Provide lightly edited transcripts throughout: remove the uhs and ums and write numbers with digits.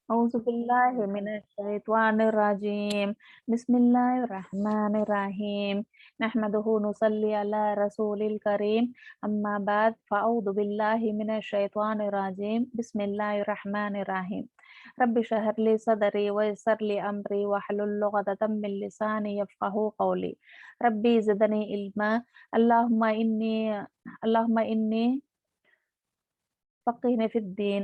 औज़ुबिल्लाहिमिनश्शैत्वानिर्रजीम बिस्मिल्लाहिर्रहमानिर्रहीम नहमदुहु नुसल्ली अला रसूलिल करीम अम्मा बाद फ़अऊज़ु बिल्लाहि मिनश्शैत्वानिर्रजीम बिस्मिल्लाहिर्रहमानिर्रहीम रब्बि इश्रह ली सदरी वयस्सिर ली अमरी वहलुल उक़दतम मिन लिसानी यफ़क़हू क़ौली रब्बी ज़िदनी इल्मा अल्लाहुम्मा इन्नी फ़क़्हिनी फ़िद्दीन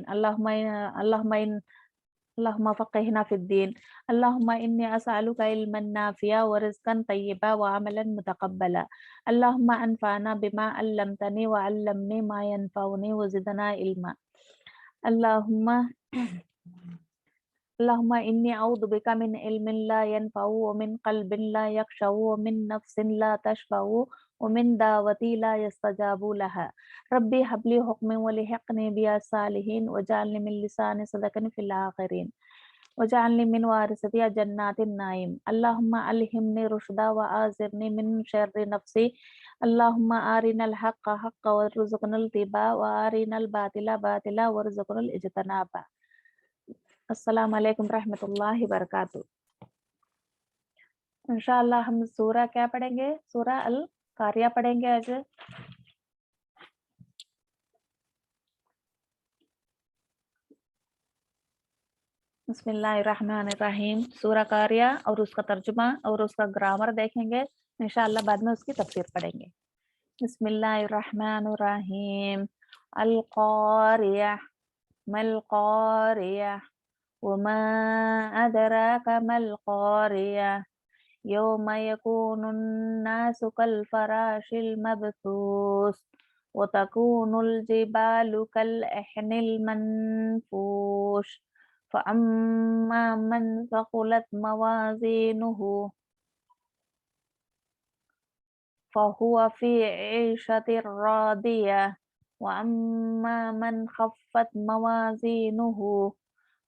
अल्लाहुम्मा फ़क़्हिना फ़िद्दीन अल्लाहुम्मा इन्नी अस्अलुका इल्मन नाफ़िआ व रिज़्क़न तय्यिबा व अमलन मुतक़ब्बला अल्लाहुम्मा अनफ़अना बिमा अल्लमतनी व अल्लिमनी मा यनफ़अुनी व ज़िदना इल्मा अल्लाहुम्मा अल्लाहुम्मा इन्नी अऊज़ु बिका मिन इल्मिन ला यनफ़अु व मिन क़ल्बिन ला यख़शअु व मिन नफ़्सिन ला तशबअु व मिन दावती ला यस्तजाबु लहा रब्बी हबली हुक्मन व लिहिक़नी बिस सालिहीन वजअलनी मिन लिसानि सिदक़िन फ़िल आख़िरीन वजअलनी मिन वारिसति जन्नातिन नाईम अल्लाहुम्मा अल्हिमनी रुशदा व आज़िरनी मिन शर्रि नफ़्सी अल्लाहुम्मा आरिनल हक़्क़ हक़्क़न वरज़ुक़ना इत्तिबाअ व आरिनल बातिला बातिला वरज़ुक़ना इज्तनाबा। अस्सलाम वालेकुम रहमतुल्लाहि व बरकातुहू। इंशाअल्लाह हम सूरा क्या पढ़ेंगे? सूरा अल कारिया पढ़ेंगे आज। बिस्मिल्लाहिर्रहमानिर्रहीम। सूरा कारिया और उसका तर्जुमा और उसका ग्रामर देखेंगे। इंशाअल्लाह बाद में उसकी तफसीर पढ़ेंगे। बिस्मिल्लाहिर्रहमानिर्रहीम। अल कारिया मल कारिया वमा अदराका मल कारिया यौम यकूनुन नासु कल फराशिल मबसूस व तकूनुल जिबालु कल अहनिल मनफूश फअम्मा मन सक़ुलत मवाज़ीनुहु फ़हुव फ़ी ईशतिर रादियह व अम्मा मन ख़फ़्फ़त मवाज़ीनुहु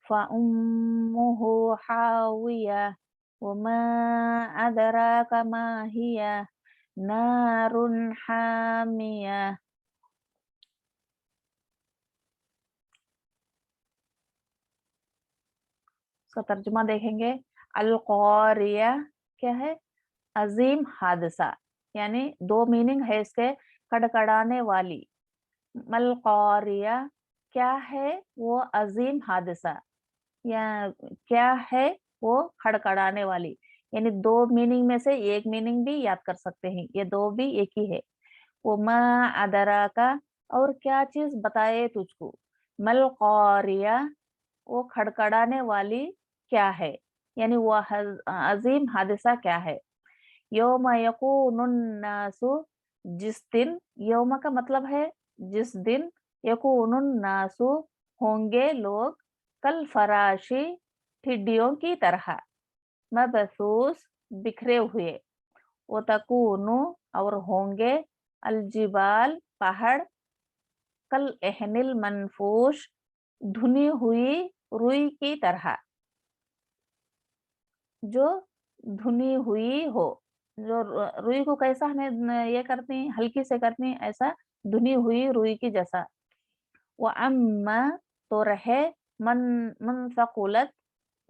फ़उम्मुहु हावियह वमा अदराका मा हिया नारुन हामियह। इसका तर्जुमा देखेंगे। अल क़ारिया क्या है? अजीम हादसा, यानी दो मीनिंग है इसके। कड़कड़ाने वाली। मल क़ारिया क्या है? वो अजीम हादसा, या क्या है वो खड़खड़ाने वाली, यानी दो मीनिंग में से एक मीनिंग भी याद कर सकते हैं, ये दो भी एक ही है। वो मा अदरा का, और क्या चीज बताए तुझको। मल क़ारिया वो खड़खड़ाने वाली क्या है, यानी वो अजीम हादसा क्या है। यौम यकूनुन नासु, जिस दिन, यौम का मतलब है जिस दिन, यकूनुन नासु होंगे लोग, कल फराशी टिड्डियों की तरह, मबसूस बिखरे हुए, वो तकूनु और होंगे, अलजिबाल पहाड़, कल एहनिल मनफूश धुनी हुई रुई की तरह, जो धुनी हुई हो। जो रुई को कैसा हमें ये करती, हल्की से करती, ऐसा धुनी हुई रुई की जैसा। वो अम्मा तो रहे, मन मन सकुलत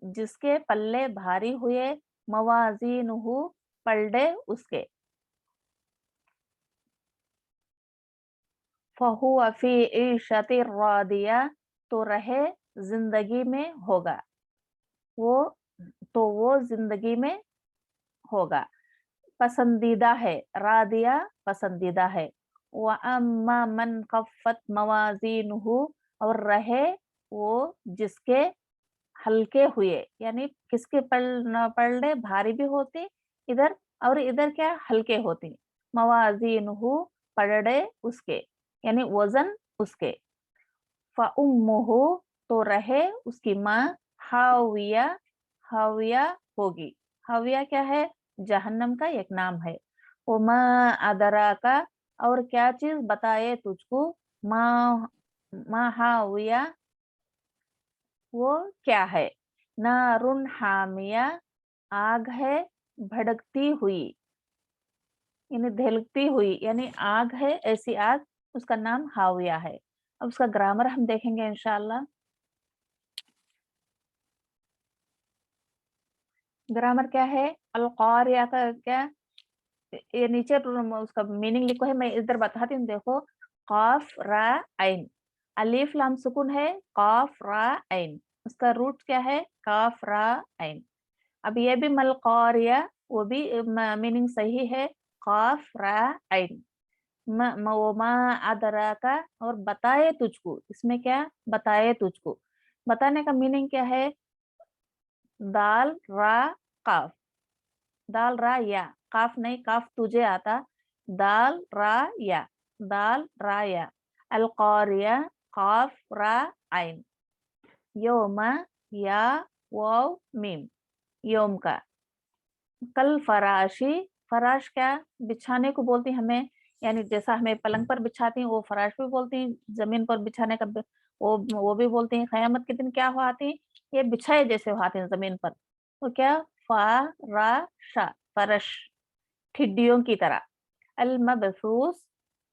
जिसके पल्ले भारी हुए, मवाजीनुहु पलड़े उसके, फहुवा फी ईशतिर रादिया तो रहे जिंदगी में होगा, वो तो वो जिंदगी में होगा, पसंदीदा है। रादिया पसंदीदा है। व अम्मा मन खफ्फत मवाजीनुहु और रहे वो जिसके हल्के हुए, यानी किसके पलड़े भारी भी होते इधर, और इधर क्या हल्के होते। मवाजीनुहु पलड़े उसके, यानी वजन उसके। फउम्मुहु तो रहे उसकी माँ, हाविया हाविया होगी। हाविया क्या है? जहन्नम का एक नाम है। उमा अदरा का, और क्या चीज बताए तुझको, माँ माँ हाविया वो क्या है। नारुन हामिया आग है भड़कती हुई, यानी धधकती हुई, यानी आग है ऐसी आग, उसका नाम हाविया है। अब उसका ग्रामर हम देखेंगे इंशाअल्लाह। ग्रामर क्या है, अल क़ारिया का क्या, ये नीचे उसका मीनिंग लिखो है, मैं इधर बताती हूँ, देखो। काफ रा ऐन, अलीफ लाम सुकून है, काफ रा ऐन, उसका रूट क्या है, काफ रा ऐन। अब ये भी मल क़ारिया, वो भी मीनिंग सही है, काफ रा ऐन। वो मा अदरा का, और बताए तुझको, इसमें क्या, बताए तुझको, बताने का मीनिंग क्या है, दाल रा काफ, दाल रा या, काफ नहीं, काफ तुझे आता, दाल रा या, दाल रा या, अल क़ारिया, काफ रा आइन, योमा, या वाव मीम, योम का। कल फराशी, फराश क्या, बिछाने को बोलती हमें, यानी जैसा हमें पलंग पर बिछाती हैं वो फराश भी बोलती हैं, जमीन पर बिछाने का वो भी बोलती हैं। कयामत के दिन क्या हुआती हैं, ये बिछाए जैसे हुआते हैं जमीन पर, तो क्या, फराशा, फरश, ठिड्डियों की तरह। अल मबसूस,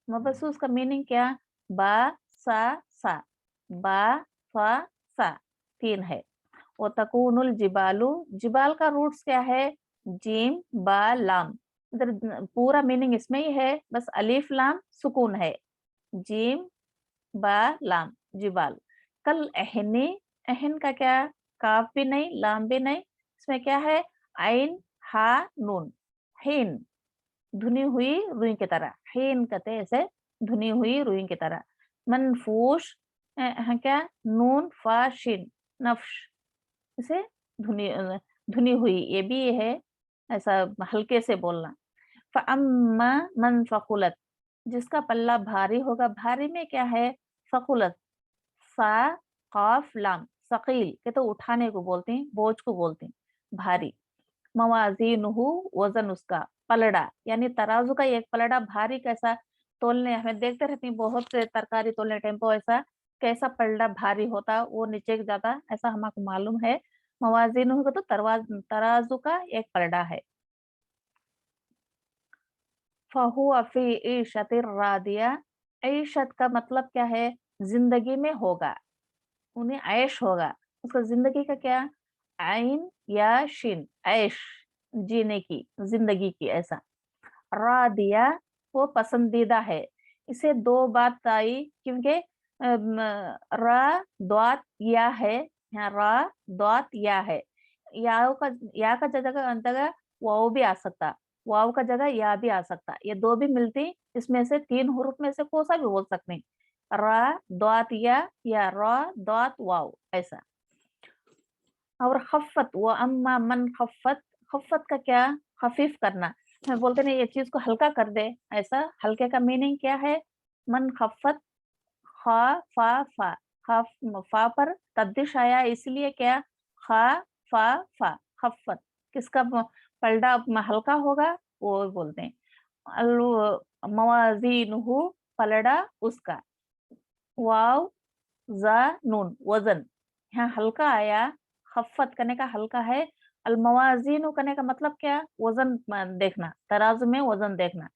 मबसूस का मीनिंग क्या, बा सा, बा फा सा, तीन है। वो तकूनुल जिबालू, जिबाल का रूट्स क्या है, जीम बा लाम, इधर पूरा मीनिंग इसमें ही है, बस अलीफ लाम सुकून है, जीम बा लाम, जिबाल। कल अहनी, अहन का क्या, काफ भी नहीं लाम भी नहीं, इसमें क्या है, आइन हा नून, हिन, धुनी हुई रुई की तरह, हिन कहते हैं ऐसे, धुनी हुई रुई की तरह। मनफूश, क्या, नून फा शिन, नफ्श, इसे धुनी हुई, ये भी ये है, ऐसा हल्के से बोलना। फअम्मा मन फकुलत, जिसका पल्ला भारी होगा, भारी में क्या है, फकुलत, सा काफ लाम, सकील के तो उठाने को बोलते हैं, बोझ को बोलते हैं, भारी। मवाजीनुहु, वजन उसका, पलड़ा, यानी तराजू का एक पलड़ा भारी कैसा, तोलने हमें देखते रहते हैं बहुत से तरकारी तोलने टेम्पो, ऐसा कैसा पलड़ा भारी होता, वो नीचे जाता, ऐसा हमको मालूम है। मवाजीनुहु का तो तराजू का एक पलड़ा है। फहुआ फी ईशतिर रादिया, ईशत का मतलब क्या है, जिंदगी में होगा, उन्हें ऐश होगा, उसका जिंदगी का क्या, आइन या शिन, ऐश, जीने की, जिंदगी की, ऐसा। रादिया, वो पसंदीदा है, इसे दो बात आई क्योंकि रा द्वात या है, यहाँ रा द्वात या है, या का, या का जगह वाव भी आ सकता, वाव का जगह या भी आ सकता, ये दो भी मिलती, इसमें से तीन हुरूफ में से कोई सा भी बोल सकते हैं, रा द्वात या रा द्वात वाव, ऐसा। और खफ़त, वो अम्मा मन खफ़त, खफ़त का क्या, खफीफ करना, मैं बोलते नहीं ये चीज को हल्का कर दे, ऐसा हल्के का मीनिंग क्या है, मन खफ़त, खा फा, खा फा पर तब्दिश आया, इसलिए क्या, खा फा, खफ़त, किसका पलड़ा हल्का होगा, वो बोलते हैं। मवाजीनुहु, पलड़ा उसका, वाव जा नून, वजन, यहाँ हल्का आया, खफ़त करने का हल्का है, अलमवाजीन करने का मतलब क्या, वजन देखना, तराजू में वजन देखना।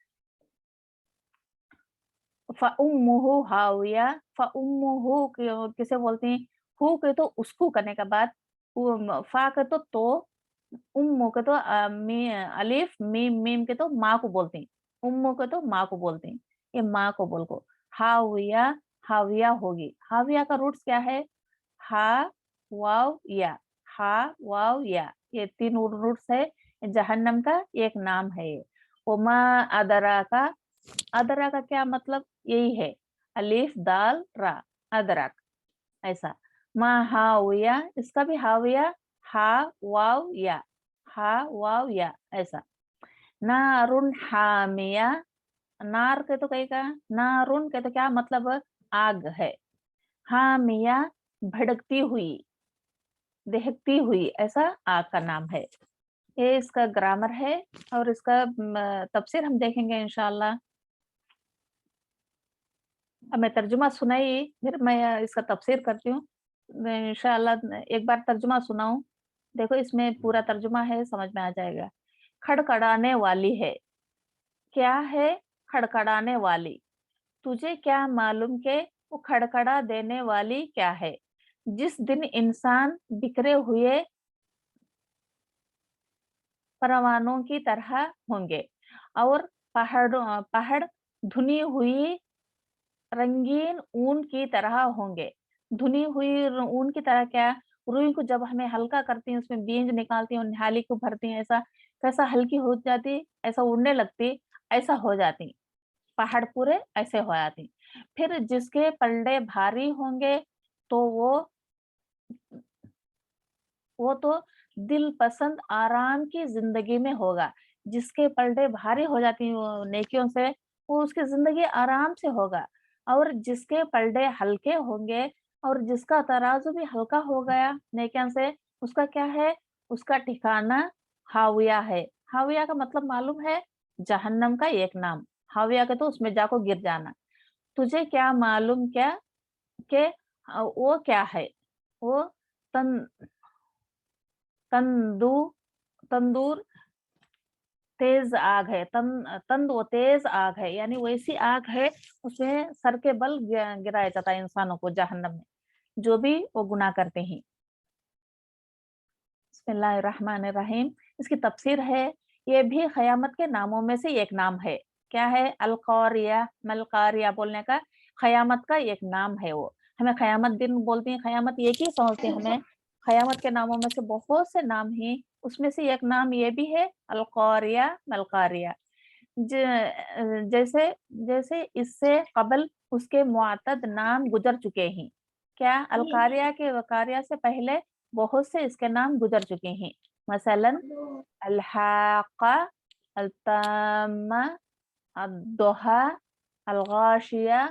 फउम्मुहु हाविया, फउम्मुहु किसे बोलते हैं, हु के तो उसको करने का बाद, फा के तो, उम्मु के तो अलिफ, मीम, मीम के तो माँ को बोलते हैं, उम्मु के तो माँ को बोलते हैं, ये माँ को बोल को। हाविया, हाविया होगी, हाविया का रूट्स क्या है, हा वाव या, हा वाव या, ये तीन रूट्स है, जहन्नम का एक नाम है ये। उमा अदरा का, अदरा का क्या मतलब, यही है, अलीफ दाल रा, अदरक, ऐसा। मा हाविया, इसका भी हाविया, हा वाव या, हा वाव या, ऐसा। नारुन हामिया, नार के तो कहेगा, नारुन के तो क्या मतलब, आग है, हामिया, भड़कती हुई, दहकती हुई, ऐसा आग का नाम है। ये इसका ग्रामर है, और इसका तफसीर हम देखेंगे इंशाल्लाह। अब मैं तर्जुमा सुनाई, फिर मैं इसका तफसीर करती हूँ, इंशाल्लाह एक बार तर्जुमा सुनाऊं, देखो इसमें पूरा तर्जुमा है, समझ में आ जाएगा। खड़खड़ाने वाली है, क्या है, खड़खड़ाने वाली, तुझे क्या मालूम के वो खड़खड़ा देने वाली क्या है, जिस दिन इंसान बिखरे हुए परवानों की तरह होंगे और पहाड़ धुनी हुई रंगीन ऊन की तरह होंगे। धुनी हुई ऊन की तरह क्या? रुई को जब हमें हल्का करती हैं, उसमें बीज निकालती हैं और निहाली को भरती हैं, ऐसा कैसा हल्की हो जाती, ऐसा उड़ने लगती, ऐसा हो जाती। पहाड़ पूरे ऐसे हो जाती। फिर जिसके पलड़े भारी होंगे तो वो तो दिल पसंद आराम की जिंदगी में होगा। जिसके पलड़े भारी हो जाती हैं वो नेकियों से, वो उसकी जिंदगी आराम से होगा। और जिसके पलड़े हल्के होंगे और जिसका तराजू भी हल्का हो गया नेकियों से, उसका क्या है? उसका ठिकाना हाविया है। हाविया का मतलब मालूम है? जहन्नम का एक नाम। हाविया के तो उसमें जाको गिर जाना। तुझे क्या मालूम क्या कि वो क्या है? वो तन तंदू तंदूर तेज आग है। तंद वो तेज आग है, यानी वैसी आग है, उसमें सर के बल गिराया जाता है इंसानों को जहन्नम में, जो भी वो गुनाह करते हैं। बिस्मिल्लाहिर्रहमानिर्रहीम। इसकी तफसीर है, ये भी क़यामत के नामों में से एक नाम है। क्या है? अल-क़ारिया, मल-क़ारिया बोलने का क़यामत का एक नाम है वो। हमें क़यामत दिन बोलते हैं, क़यामत एक ही समझते हैं हमें। क़यामत के नामों में से बहुत से नाम हैं, उसमें से एक नाम ये भी है अल-क़ारिया, मल-क़ारिया। जैसे जैसे इससे क़ब्ल उसके मुअत्तद नाम गुजर चुके हैं। क्या? अल-क़ारिया के क़ारिया से पहले बहुत से इसके नाम गुजर चुके हैं। मसलन अल-हाक़्क़ा, अल-ताम्मा, अद-दुहा, अल-गाशिया,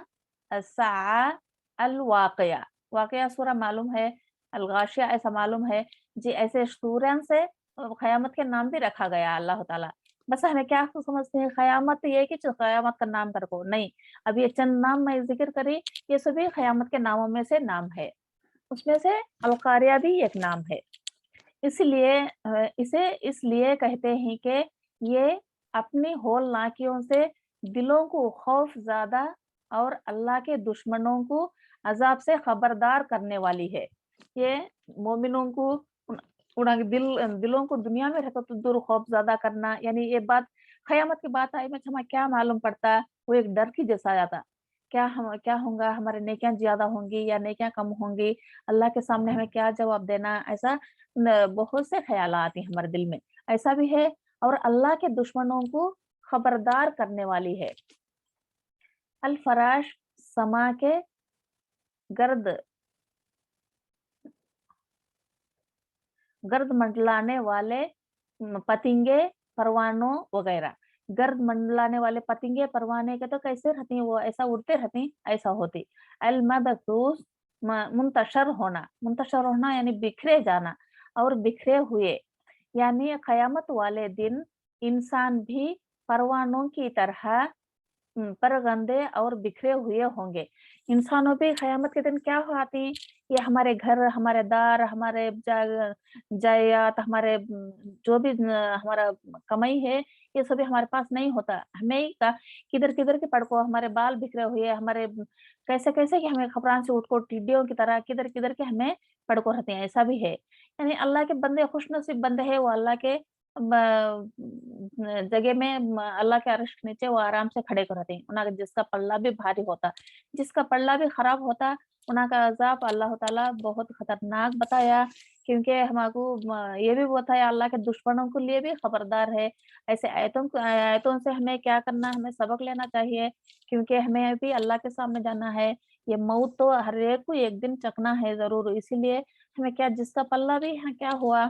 अस-सअ्क़ा, अल-वाक़िया। वाक़िया सूरा मालूम है, अल-गाशिया ऐसा मालूम है। जी, ऐसे सूरन से क़यामत के नाम भी रखा गया अल्लाह ताला। बस हमें क्या समझते हैं क़यामत ये कि जो क़यामत का नाम रखो, नहीं। अब ये चंद नाम मैं ज़िक्र करी, ये सभी क़यामत के नामों में से नाम है। उसमें से अल-क़ारिया भी एक नाम है। इसलिए इसे इसलिए कहते हैं कि ये अपनी हौलनाकियों से दिलों को खौफ ज़्यादा और अल्लाह के दुश्मनों को अज़ाब से खबरदार करने वाली है। ये मोमिनों को उन उड़ा दिलों को दुनिया में रहता तो दुर खौफ ज़्यादा करना, यानी ये बात क़यामत की बात आई में हमें क्या मालूम पड़ता, वो एक डर की जैसा जाता। क्या होगा, हमारे नेकियां ज़्यादा होंगी या नेकियां कम होंगी, अल्लाह के सामने हमें क्या जवाब देना, ऐसा बहुत से ख्याल आते हैं हमारे दिल में। ऐसा भी है, और अल्लाह के दुश्मनों को खबरदार करने वाली है। अल फराश, समा के गर्द गर्द मंडलाने वाले पतिंगे, परवानों वगैरह। गर्द मंडलाने वाले पतिंगे, परवाने के तो कैसे रहती हैं, वो ऐसा उड़ते रहते हैं, ऐसा होती। अल मबसूस, मुंतशर होना यानी बिखरे जाना और बिखरे हुए, यानी क़यामत वाले दिन इंसान भी परवानों की तरह पर गंदे और बिखरे हुए होंगे। इंसानों पे क़यामत के दिन क्या आती हैं? ये हमारे घर, हमारे दार, हमारे जायदाद, हमारे जो भी हमारा कमाई है, ये सभी हमारे पास नहीं होता। हमें ही का किधर-किधर के पड़को हमारे बाल बिखरे हुए, हमारे कैसे-कैसे कि हमें खबरान से उठको टिड्डियों की तरह किधर-किधर के हमें पड़को रहते हैं, ऐसा भी है। यानी अल्लाह के बंदे खुशनसीब बंदे हैं, वो अल्लाह के जगह में अल्लाह के अर्श के नीचे वो आराम से खड़े को रहते हैं। उनका जिसका पल्ला भी भारी होता, जिसका पल्ला भी खराब होता, उनका अज़ाब अल्लाह ताला बहुत खतरनाक बताया, क्योंकि हमको ये भी बताया अल्लाह के दुश्मनों के लिए भी खबरदार है। ऐसे आयतों से हमें क्या करना, हमें सबक लेना चाहिए, क्योंकि हमें भी अल्लाह के सामने जाना है। ये मौत तो हर एक को एक दिन चखना है ज़रूर, इसीलिए हमें क्या जिसका पल्ला भी यहाँ क्या हुआ,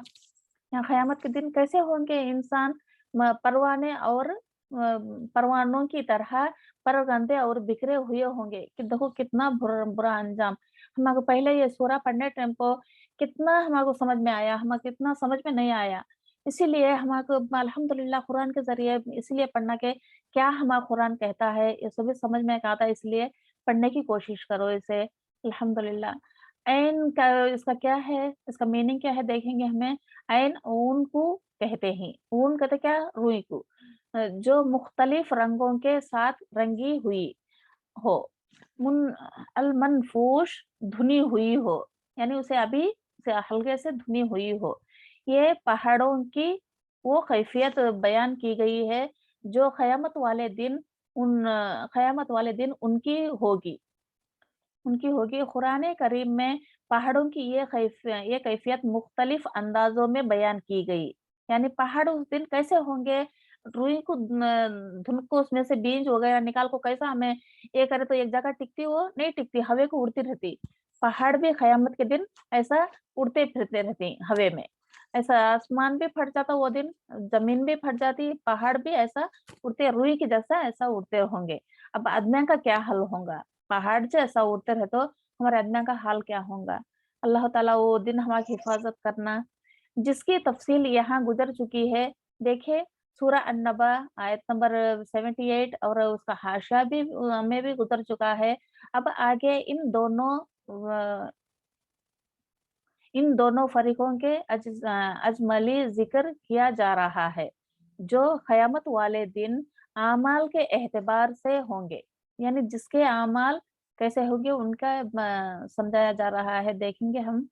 यहाँ क़यामत के दिन कैसे होंगे इंसान परवाने और परवानों की तरह परगंदे और बिखरे हुए होंगे कि देखो कितना बुरा बुरा अंजाम। हमको पहले ये सूरा पढ़ने टाइम को कितना हमको समझ में आया, हमें कितना समझ में नहीं आया। इसीलिए हमको अल्हम्दुलिल्लाह कुरान के ज़रिए इसलिए पढ़ना कि क्या हमारा कुरान कहता है, ये सभी समझ में आता है, इसलिए पढ़ने की कोशिश करो इसे। अल्हम्दुलिल्लाह। ऐन का इसका क्या है, इसका मीनिंग क्या है देखेंगे हमें। ऐन ऊन को कहते हैं। ऊन कहते क्या? रुई को। जो मुख्तलिफ रंगों के साथ रंगी हुई हो। मुन अल मनफूश, धुनी हुई हो, यानी उसे अभी से हल्के से धुनी हुई हो। ये पहाड़ों की वो कैफियत बयान की गई है जो क़यामत वाले दिन क़यामत वाले दिन उनकी होगी। कुरान करीम में पहाड़ों की ये कैफियत मुख्तलिफ अंदाज़ों में बयान की गई। यानी पहाड़ उस दिन कैसे होंगे, रुई को धुन को उसमें से बीज वगैरह निकाल को कैसा हमें ये करे तो एक जगह टिकती, वो नहीं टिकती, हवा को उड़ती रहती। पहाड़ भी क़यामत के दिन ऐसा उड़ते फिरते रहते हवा में। ऐसा आसमान भी फट जाता वो दिन, ज़मीन भी फट जाती, पहाड़ भी ऐसा उड़ते रुई के जैसा ऐसा उड़ते होंगे। अब आदमियों का क्या हाल होगा? पहाड़ जैसा उड़ते रहे तो हमारे आदमियों का हाल क्या होगा? अल्लाह ताला वो दिन हमारी हिफाजत करना, जिसकी तफसील यहाँ गुजर चुकी है। देखिए सूरा अन-नबा आयत नंबर 78 और उसका हाशिया भी में भी गुजर चुका है। अब आगे इन दोनों फरीकों के अजमली ज़िक्र किया जा रहा है, जो क़यामत वाले दिन आमाल के एतबार से होंगे। यानी जिसके आमाल कैसे होंगे उनका समझाया जा रहा है, देखेंगे हम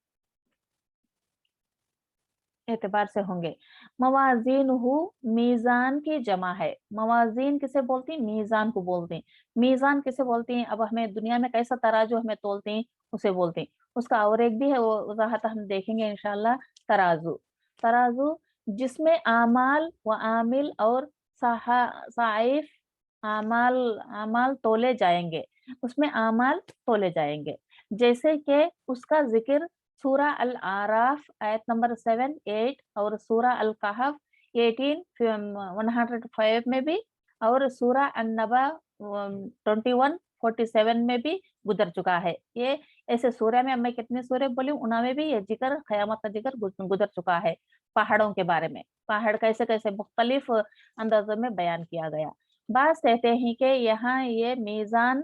एतबार से होंगे। मवाज़ीनुहु मीज़ान की जमा है। मवाज़ीन किसे बोलती हैं? मीज़ान को बोलते हैं। मीज़ान किसे बोलती हैं? अब हमें दुनिया में कैसा तराजू हमें तोलते हैं, उसे बोलते हैं। उसका और एक भी है, वो वज़ाहत हम देखेंगे इंशाअल्लाह, तराजू। तराजू जिसमें आमाल व आमिल और साइफ आमाल आमाल तोले जाएँगे, उसमें आमाल तोले जाएँगे। जैसे कि उसका ज़िक्र सूरा अल आराफ आयत नंबर 7, 8 और सूरा अल कहफ 105 में भी और सूरा अन-नबा 2147 में भी गुजर चुका है। ये ऐसे सूरा में मैं कितने सूरे बोली हूँ, उनमें भी ये जिक्र क़यामत का जिक्र गुजर चुका है, पहाड़ों के बारे में। पहाड़ कैसे-कैसे मुख्तलिफ अंदाज़ों में बयान किया गया। बाज़ कहते हैं कि यहाँ ये मीज़ान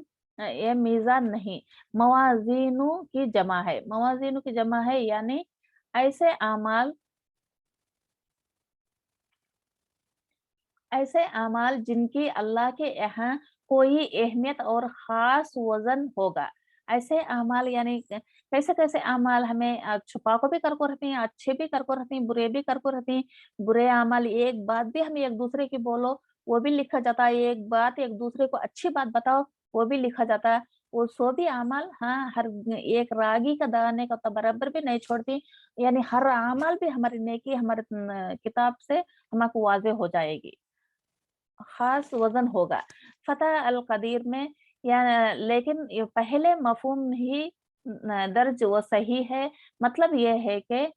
नहीं, मवाज़ीनु की जमा है। मवाज़ीनु की जमा है यानी ऐसे अमाल जिनकी अल्लाह के यहाँ कोई अहमियत और ख़ास वज़न होगा। ऐसे अमाल यानी कैसे-कैसे अमाल हमें छुपा को भी करको रहती हैं, अच्छे भी करको रहती हैं, बुरे भी करको रहती हैं। बुरे अमाल एक बात भी हम एक-दूसरे की बोलो, वो भी लिखा जाता है। एक बात एक-दूसरे को अच्छी बात बताओ, वो भी लिखा जाता है। वो सो भी अमाल हाँ, हर एक रागी का दाने का तो बराबर भी नहीं छोड़ती। यानी हर अमाल भी हमारी नेकी हमारे किताब से हमको वाज़ेह हो जाएगी। ख़ास वज़न होगा। फ़तह अल-क़दीर में या लेकिन ये पहले मफ़हूम ही दर्ज व सही है। मतलब ये है कि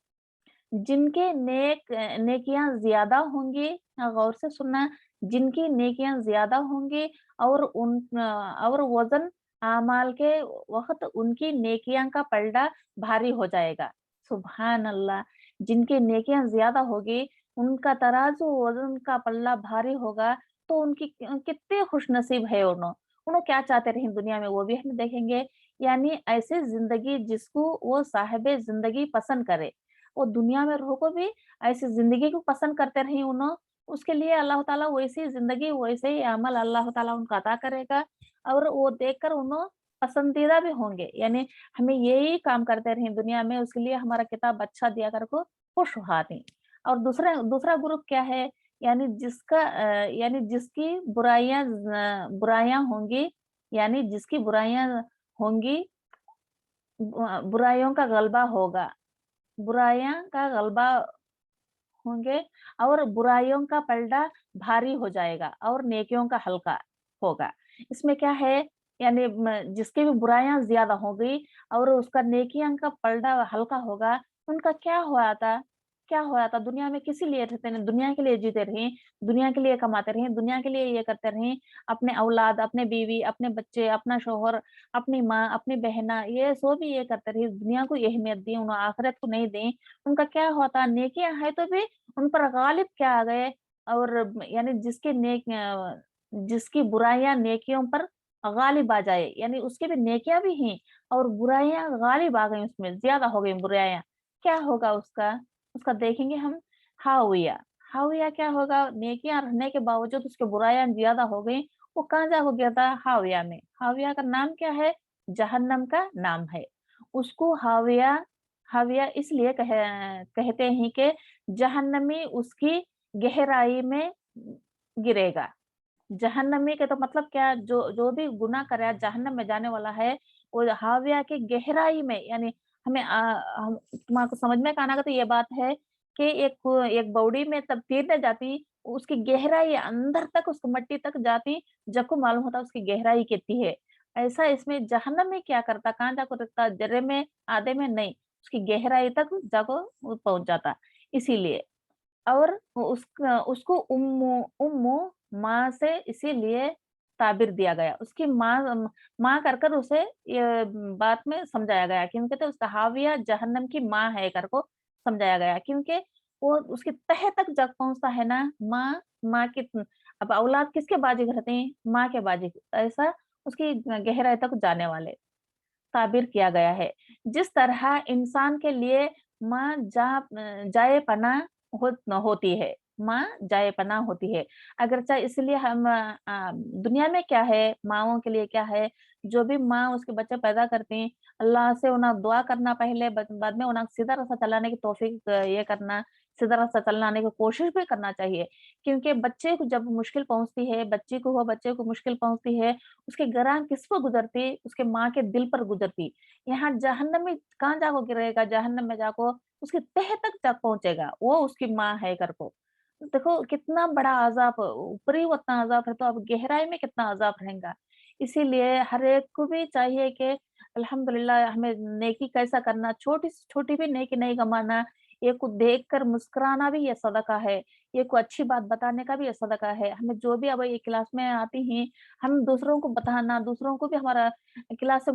जिनके नेकियां ज्यादा होंगी, गौर से सुनना, जिनकी नेकियां ज्यादा होंगी और और वजन आमाल के वक्त उनकी नेकियां का पलड़ा भारी हो जाएगा। सुभान अल्लाह। जिनकी नेकियां ज्यादा होगी, उनका तराजू वजन का पल्ला भारी होगा, तो उनकी कितने खुश नसीब है उन्हों क्या चाहते रहे दुनिया में, वो भी हम देखेंगे। यानी ऐसी जिंदगी जिसको वो साहिब जिंदगी पसंद करे, वो दुनिया में रहो को भी ऐसी ज़िंदगी को पसंद करते रही उसके लिए अल्लाह ताला वैसी ज़िंदगी, वैसे ही अमल अल्लाह ताला उनको अता करेगा और वो देखकर पसंदीदा भी होंगे। यानी हमें यही काम करते रहें दुनिया में, उसके लिए हमारा किताब अच्छा दिया कर को खुश हाथी। और दूसरा दूसरा ग्रुप क्या है? यानी जिसकी बुराइयाँ होंगी, यानी जिसकी बुराइयाँ होंगी, बुराइयों का गलबा होगा। बुराइयाँ का गलबा होंगे और बुराइयों का पलड़ा भारी हो जाएगा और नेकियों का हल्का होगा। इसमें क्या है? यानी जिसकी भी बुराइयां ज्यादा हो गई और उसका नेकियां का पलड़ा हल्का होगा, उनका क्या हुआ था दुनिया में किसी लिए रहते हैं? दुनिया के लिए जीते रहे, दुनिया के लिए कमाते रहे, दुनिया के लिए ये करते रहे, अपने औलाद, अपने बीवी, अपने बच्चे, अपना शोहर, अपनी माँ, अपनी बहना, ये सो भी ये करते रहे, दुनिया को अहमियत दी, उन्हें आखिरत को नहीं दी। उनका क्या होता? नेकियां है तो भी उन पर गालिब क्या आ गए? और यानी जिसकी बुराइयां नेकियों पर गालिब आ जाए, यानी उसकी भी नेकियां भी हैं और बुराइयां गालिब आ गई, उसमें ज्यादा हो गई बुराइयां, क्या होगा उसका? उसका देखेंगे हम। हाविया। हाविया क्या होगा? नेकियां रहने के बावजूद उसकी बुराइयां ज्यादा हो गई, वो कहाँ जा हो गया था? हाविया में। हाविया का नाम क्या है? जहन्नम का नाम है। उसको हाविया हाविया इसलिए कहते हैं कि जहन्नमी उसकी गहराई में गिरेगा। जहन्नमी के तो मतलब क्या, जो जो भी गुनाह करे जहन्नम में जाने वाला है, वो हाविया की गहराई में, यानी हमें हम तुम्हारे समझ में आना का तो ये बात है कि एक बौड़ी में तब तीरने जाती, उसकी गहराई अंदर तक, उसको मट्टी तक जाती, जब को मालूम होता उसकी गहराई कितनी है। ऐसा इसमें जहन्नम में क्या करता, कहाँ जाको रुकता, जर्रे में आधे में नहीं, उसकी गहराई तक जाको वो पहुंच जाता। इसीलिए, और उसको उम्मू उम्मू माँ से इसीलिए ताबिर दिया गया, उसकी माँ कर कर उसे ये बात में समझाया गया, क्योंकि तो उसका हाविया जहन्नम की माँ है कर को समझाया गया, क्योंकि वो उसकी तह तक जब पहुंचता है ना, माँ माँ की, अब औलाद किसके बाजी रहते हैं, माँ के बाजी, ऐसा उसकी गहराई तक जाने वाले ताबिर किया गया है। जिस तरह इंसान के लिए माँ जाए पनाह होती है, माँ जाए पनाह होती है। अगर चाहे इसलिए हम दुनिया में क्या है, माँओं के लिए क्या है, जो भी माँ उसके बच्चे पैदा करती हैं, अल्लाह से उन्हें दुआ करना पहले, बाद में उन्हें सीधा रास्ता चलाने की तौफीक ये करना, सीधा रास्ता चलाने की कोशिश भी करना चाहिए। क्योंकि बच्चे को जब मुश्किल पहुंचती है, बच्चे को मुश्किल पहुंचती है, उसके गरां किस पर गुजरती, उसके माँ के दिल पर गुजरती। यहाँ जहन्नम में कहाँ जाको गिरेगा, जहन्नम में जाको उसकी तह तक जा पहुंचेगा, वो उसकी माँ है कर को। देखो कितना बड़ा अजाब, ऊपरी उतना अजाब है, तो अब गहराई में कितना अजाब रहेगा। इसीलिए हर एक को भी चाहिए कि अल्हम्दुलिल्लाह हमें नेकी कैसा करना, छोटी से छोटी भी नेकी नहीं कमाना, एक को देख कर मुस्कुराना भी ये सदका है, एक को अच्छी बात बताने का भी ये सदका है। हमें जो भी अब ये क्लास में आती हैं, हम दूसरों को बताना, दूसरों को भी हमारा क्लास से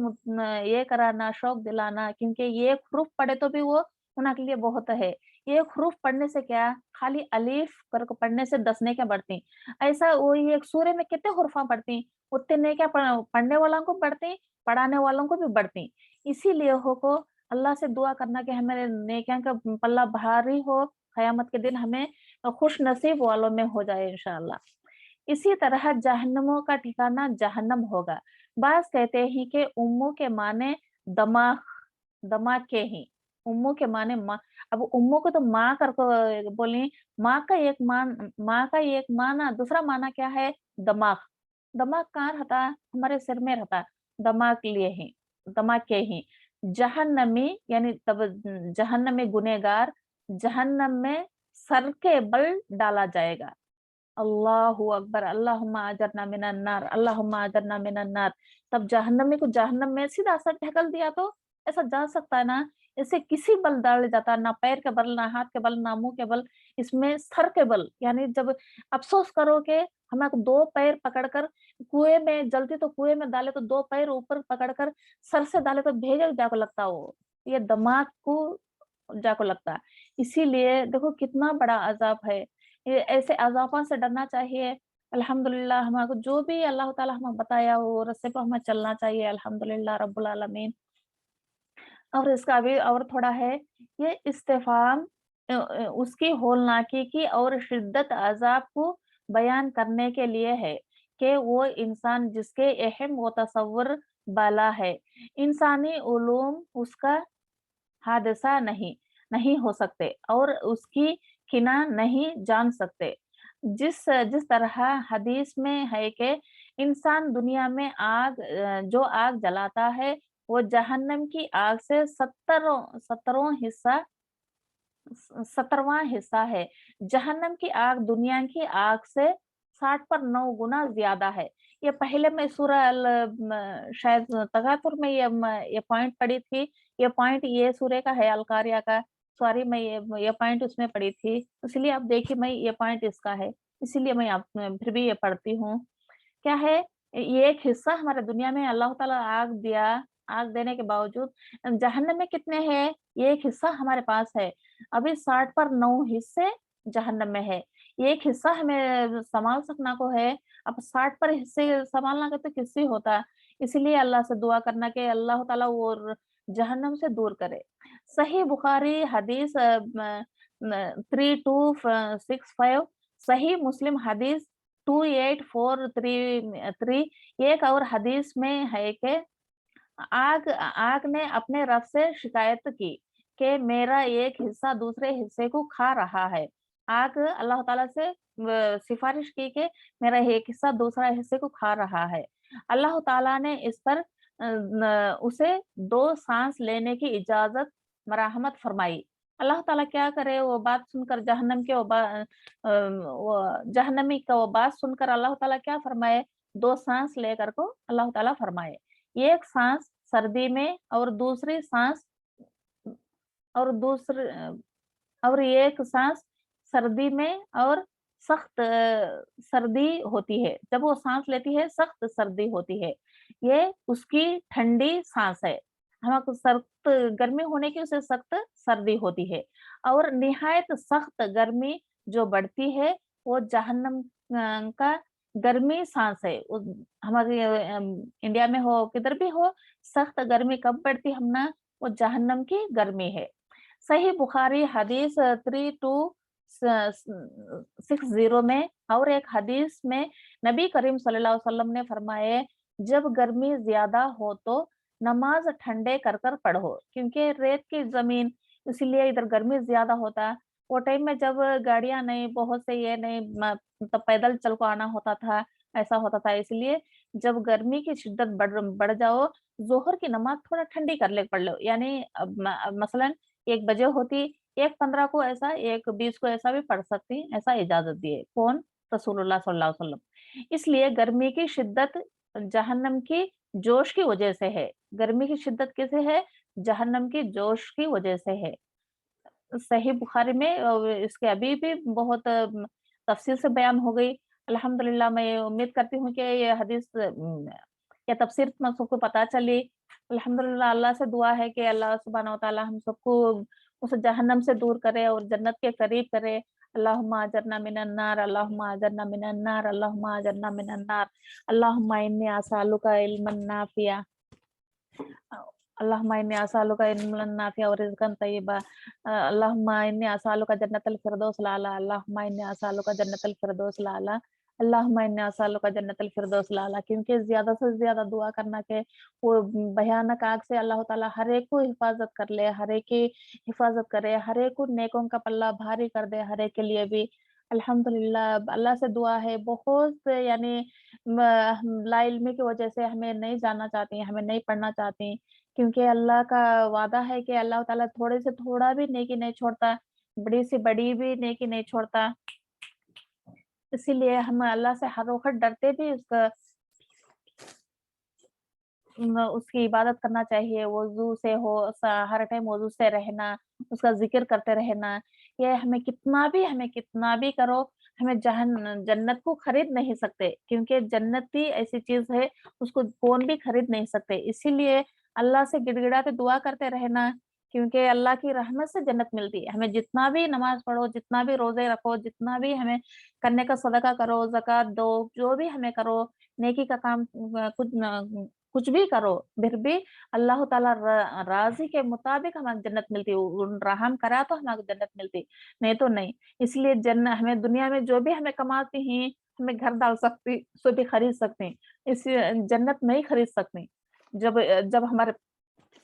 ये कराना, शौक दिलाना, क्योंकि ये हरूफ पढ़े तो भी वो उनके लिए बहुत है। ये हरूफ पढ़ने से क्या, खाली अलीफ करके पढ़ने से 10 नेकियां बढ़ती। ऐसा वो ये एक सूर्य में कितने हुरफा पढ़ती, उतने नेकियां पढ़ने वालों को बढ़ती, पढ़ाने वालों को भी बढ़ती। इसीलिए हो को अल्लाह से दुआ करना कि हमारे नेकियां का पल्ला भारी हो, कयामत के दिन हमें खुश नसीब वालों में हो जाए इंशाअल्लाह। इसी तरह जहन्नमों का ठिकाना जहन्नम होगा। बाज़ कहते हैं कि उम्मू के माने दमाग, दमाग के ही, उम्मू के माने माँ। अब उम्मू को तो माँ कर को बोली, माँ का एक माना, दूसरा माना क्या है, दमाग। दमाग कहाँ रहता, हमारे सिर में रहता, दमाग लिए ही, दमाग के ही। जहन्नमी यानी तब जहन्नमी गुनहगार, जहन्नम में सर के बल डाला जाएगा। अल्लाहू अकबर, अल्लाहुम्मा अजरना मिनन नार, अल्लाहुम्मा अजरना मिनन नार। तब जहन्नमी को जहन्नम में सीधा सर ढकल दिया तो ऐसा जा सकता है ना, इसे किसी बल डाल जाता, ना पैर के बल, ना हाथ के बल, ना मुंह के बल, इसमें सर के बल, यानी जब अफसोस करो कि हमें 2 पैर पकड़कर कुएं में, जल्दी तो कुएं में डाले तो 2 पैर ऊपर पकड़कर सर से डाले तो भेजा जाको लगता, वो ये दिमाग को जाको लगता। इसीलिए देखो कितना बड़ा अजाब है, ये ऐसे अज़ाफ़ों से डरना चाहिए। अल्हम्दुलिल्लाह हमारे जो भी अल्लाह ताला हमें बताया वो रास्ते पे हमें चलना चाहिए, अल्हम्दुलिल्लाह रब्बुल आलमीन। और इसका भी और थोड़ा है, ये इस्तिफ़हाम उसकी हौलनाकी की और शिद्दत अज़ाब को बयान करने के लिए है कि वो इंसान जिसके अहम व तसव्वुर बाला है, इंसानी उलूम उसका हादसा नहीं नहीं हो सकते और उसकी किना नहीं जान सकते। जिस जिस तरह हदीस में है कि इंसान दुनिया में जो आग जलाता है, वो जहन्नम की आग से 17वां हिस्सा है। जहन्नम की आग दुनिया की आग से 60 पर 9 गुना ज़्यादा है। ये पहले मैं सूरह शायद तगातुर में ये पॉइंट पढ़ी थी। ये पॉइंट ये सूरह का है, अल कारिया का। सॉरी, मैं ये पॉइंट उसमें पढ़ी थी। इसलिए आप देखिए, मैं ये पॉइंट इसका है। इसीलिए मैं आप फिर भी ये पढ़ती हूँ। क्या है, ये एक हिस्सा हमारे दुनिया में अल्लाह ताला आग दिया, आग देने के बावजूद जहन्नम में कितने हैं, ये एक हिस्सा हमारे पास है। अभी 60 पर 9 हिस्से जहन्नम में है। ये एक हिस्सा हमें संभाल सकना को है, अब 60 पर हिस्से संभालना का तो किससे होता। इसीलिए अल्लाह से दुआ करना कि अल्लाह ताला वो जहन्नम से दूर करे। सही बुखारी हदीस 3265, सही मुस्लिम हदीस 28433। एक और हदीस में है कि आग आग ने अपने रब से शिकायत की कि मेरा एक हिस्सा दूसरे हिस्से को खा रहा है। आग अल्लाह ताला से सिफारिश की कि मेरा एक हिस्सा दूसरा हिस्से को खा रहा है। अल्लाह ताला ने इस पर उसे 2 सांस लेने की इजाज़त मराहमत फरमाई। अल्लाह ताला क्या करे, वो बात सुनकर वो जहन्नमी का वो बात सुनकर अल्लाह ताला क्या फरमाए, 2 सांस लेकर को अल्लाह ताला फरमाए। एक सांस सर्दी में और दूसरी सांस और दूसरी और एक सांस सर्दी में और सख्त सर्दी होती है। जब वो सांस लेती है सख्त सर्दी होती है। ये उसकी ठंडी सांस है। हमको सख्त गर्मी होने की उसे सख्त सर्दी होती है और निहायत सख्त गर्मी जो बढ़ती है वो जहन्नम का गर्मी सांस है। हमारे इंडिया में हो किधर भी हो, सख्त गर्मी कब बढ़ती हम ना, वो जहन्नम की गर्मी है। सही बुखारी हदीस 3260 में और एक हदीस में नबी करीम सल्लल्लाहु अलैहि वसल्लम ने फरमाए, जब गर्मी ज्यादा हो तो नमाज ठंडे कर कर पढ़ो, क्योंकि रेत की जमीन इसीलिए इधर गर्मी ज्यादा होता। वो टाइम में जब गाड़ियां नहीं, बहुत से ये नहीं, तो पैदल चल को आना होता था, ऐसा होता था। इसलिए जब गर्मी की शिद्दत बढ़ जाओ, जोहर की नमाज थोड़ा ठंडी कर ले पढ़ लो, यानी मसलन 1 बजे होती, 1:15 को ऐसा, 1:20 को ऐसा भी पढ़ सकती, ऐसा इजाज़त दी है। कौन? रसूलुल्लाह सल्लल्लाहु अलैहि वसल्लम। इसलिए गर्मी की शिद्दत जहन्नम की जोश की वजह से है। गर्मी की शिद्दत कैसे है? जहन्नम की जोश की वजह से है। सही बुखारी में इसके अभी भी बहुत तफ़सील से बयान हो गई। अल्हम्दुलिल्लाह मैं उम्मीद करती हूँ कि ये हदीस या तफ़सीर तुम सबको पता चली। अल्हम्दुलिल्लाह अल्लाह से दुआ है कि अल्लाह सुब्हानहू व तआला हम सबको उस जहन्नम से दूर करे और जन्नत के करीब करे। अल्लाहुम्मा अजरना मिनन नार, अल्लाहुम्मा अजरना मिनन नार, अल्लाहुम्मा अजरना मिनन नार। अल्लाहुम्मा इन्नी असअलुका इल्मन नाफ़िया। अल्लाहुम्मा इन्नी असअलुका इल्मन नाफ़िया व रिज़्क़न तय्यबा। अल्लाहुम्मा इन्नी असअलुका जन्नतल फ़िरदौसिल आला। अल्लाहुम्मा इन्नी असअलुका जन्नतल फ़िरदौसिल आला। अल्लाहुम्मा इन्नी असअलुका जन्नतल फ़िरदौसिल आला। क्योंकि ज़्यादा से ज़्यादा दुआ करना के वो भयानक आग से अल्लाह ताला हर एक को हिफ़ाज़त कर ले, हर एक की हिफ़ाज़त करे, हर एक को नेकों का पल्ला भारी कर दे, हर एक के लिए भी। अल्हम्दुलिल्लाह अल्लाह से दुआ है, बहुत यानी हम लाइल्मी की वजह से हमें नहीं जानना चाहती, हमें नहीं पढ़ना चाहती, क्योंकि अल्लाह का वादा है कि अल्लाह ताला थोड़े से थोड़ा भी नेकी नहीं छोड़ता, बड़ी से बड़ी भी नेकी नहीं छोड़ता। इसीलिए हम अल्लाह से हर वक़्त डरते भी उसकी इबादत करना चाहिए, वज़ू से हो, हर टाइम वज़ू से रहना, उसका ज़िक्र करते रहना। ये हमें कितना भी करो, हमें जन्नत को खरीद नहीं सकते, क्योंकि जन्नत ही ऐसी चीज़ है, उसको कौन भी खरीद नहीं सकते। इसीलिए अल्लाह से गिड़गिड़ाते दुआ करते रहना, क्योंकि अल्लाह की रहमत से जन्नत मिलती है। हमें जितना भी नमाज़ पढ़ो, जितना भी रोज़े रखो, जितना भी हमें करने का सदका करो, ज़कात दो, जो भी हमें करो, नेकी का काम कुछ भी करो, फिर भी अल्लाह ताला राज़ी के मुताबिक हमें जन्नत मिलती है। उन रहम करा तो हमें जन्नत मिलती, नहीं तो नहीं। इसलिए हमें दुनिया में जो भी हमें कमाती हैं, हमें घर डाल सकती, सो भी खरीद सकते हैं। इस जन्नत नहीं खरीद सकते। जब हमारे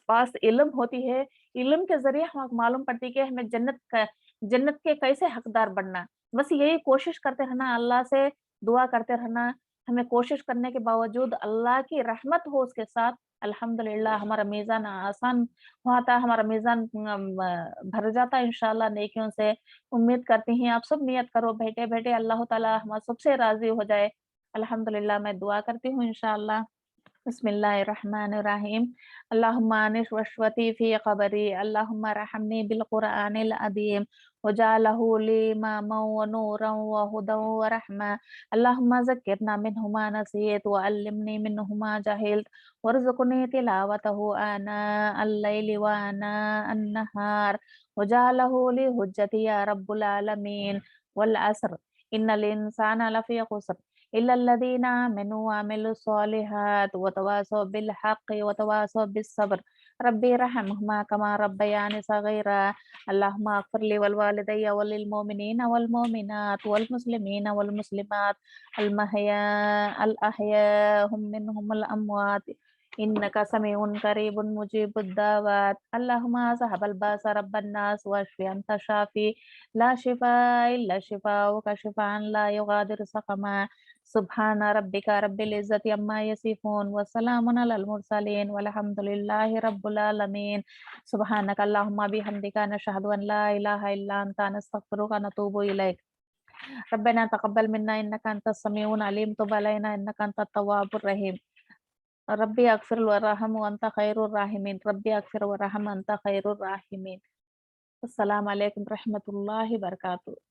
पास इल्म होती है, इल्म के ज़रिए हमें मालूम पड़ती है कि हमें जन्नत के कैसे हकदार बनना। बस यही कोशिश करते रहना, अल्लाह से दुआ करते रहना। हमें कोशिश करने के बावजूद अल्लाह की रहमत हो उसके साथ, अल्हम्दुलिल्लाह हमारा मीज़ान आसान होता है, हमारा मीज़ान भर जाता है इंशाअल्लाह नेकियों से। उम्मीद करती हैं आप सब नियत करो बैठे-बैठे अल्लाह ताला हम सबसे राज़ी हो जाए। अल्हम्दुलिल्लाह मैं दुआ करती हूँ इंशाअल्लाह। बिस्मिल्लाहिर्रहमानिर्रहीम। अल्लाहुम्मा अनिश वशवती फ़ी क़बरी, अल्लाहुम्मा रहमनी बिल क़ुरआनिल अज़ीम वजअलहु ली इमामन व नूरन व हुदन व रहमा। अल्लाहुम्मा ज़क्किरना मिन्हु मा नसीत व अल्लिमनी मिन्हु मा जहिलत वरज़ुक़नी तिलावतहु आना अल-लैलि व आना अन-नहार वजअलहु ली हुज्जती या रब्बुल आलमीन। वल अस्र इन्नल इंसाना लफ़ी ख़ुस्र इल्लल्लज़ीना आमनू व अमिलुस्सॉलिहात व तवासौ बिल हक़्क़ि व तवासौ बिस्सब्र। रब्बि इरहमहुमा कमा रब्बयानी सग़ीरा। अल्लाहुम्मा अग़फ़िर ली वल वालिदैया व लिल मोमिनीना वल मोमिनात वल मुस्लिमीना वल मुस्लिमात अल अहयाहुम मिनहुम वल अमवात। إنك سميع قريب مجيب الدعوات اللهم صاحب الباس رب الناس واشف أنت شافي لا شفاء إلا شفاءك شفاء لا يغادر سقما سبحان ربك رب العزة عما يصفون وسلام على المرسلين والحمد لله رب العالمين سبحانك اللهم بحمدك نشهد أن لا إله إلا أنت نستغفرك ونتوب إليك ربنا تقبل منا إنك أنت السميع العليم تب علينا إنك أنت التواب الرحيم ربي اغفر وارحم وأنت خير الراحمين ربي اغفر وارحم وأنت خير الراحمين السلام عليكم ورحمة الله وبركاته